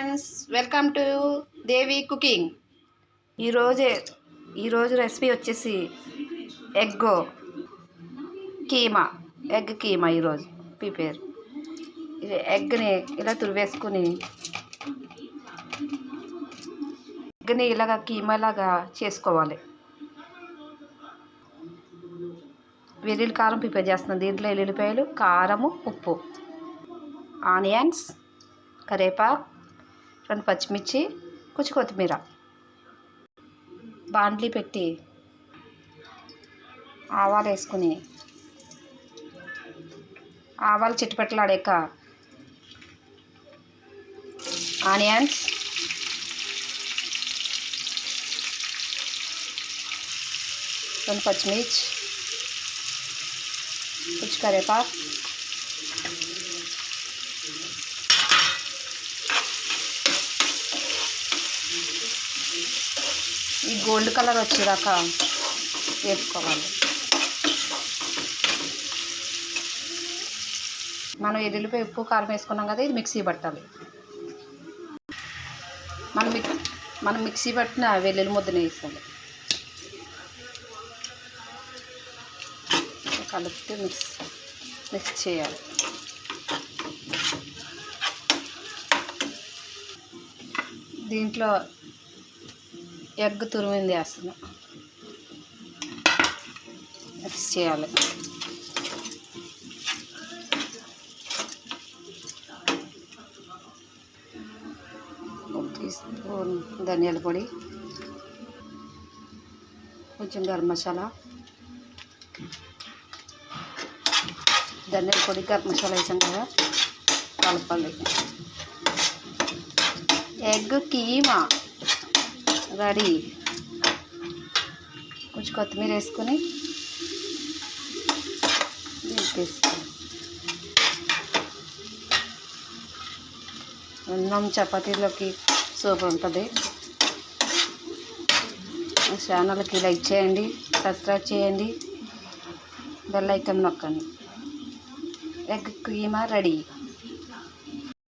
Friends, welcome to Devi cooking. ఈరోజు recipe వచ్చేసి egg keema ఈరోజు ప్రిపేర్. ఎగ్ని ఇలా తురివేసుకుని ఎగ్ని ఇలాగా కీమాలాగా చేసుకోవాలి. వెల్లుల్లి కారం ప్రిపేర్ చేస్తున్నాను. దీంట్లో ఎల్లుల్లిపాయలు, కారము, ఉప్పు, ఆనియన్స్, కరివేపాకు, 2 పచ్చిమిర్చి, కొంచెం కొత్తిమీర. బాండ్లీ పెట్టి ఆవాలు వేసుకుని ఆవాలు చిట్టుపెట్టలాడాక ఆనియన్స్, రెండు పచ్చిమిర్చి, కొంచెం కరివేపాకు, ఈ గోల్డ్ కలర్ వచ్చేదాకా వేసుకోవాలి. మనం ఎల్లుల్లిపాయ ఉప్పు కారం వేసుకున్నాం కదా, ఇది మిక్సీ పట్టాలి. మనం మిక్సీ పట్టిన వెల్లుల్లి ముద్దని వేసాలి. కలిపితే మిక్స్ చేయాలి. దీంట్లో ఎగ్ తురిమింది వేస్తున్నాం, మిక్స్ చేయాలి. స్పూన్ ధనియాల పొడి, కొంచెం గరం మసాలా, ధనియాల పొడి, గరం మసాలా వేసాం కదా, కలపాలి. Egg keema ready. కొంచెం కొత్తిమీర వేసుకొని తీసుకోవాలి. అన్నం చపాతీలోకి సూపర్ ఉంటుంది. మా ఛానల్కి లైక్ చేయండి, సబ్స్క్రైబ్ చేయండి, బెల్ ఐకాన్ నొక్కండి. Egg keema ready.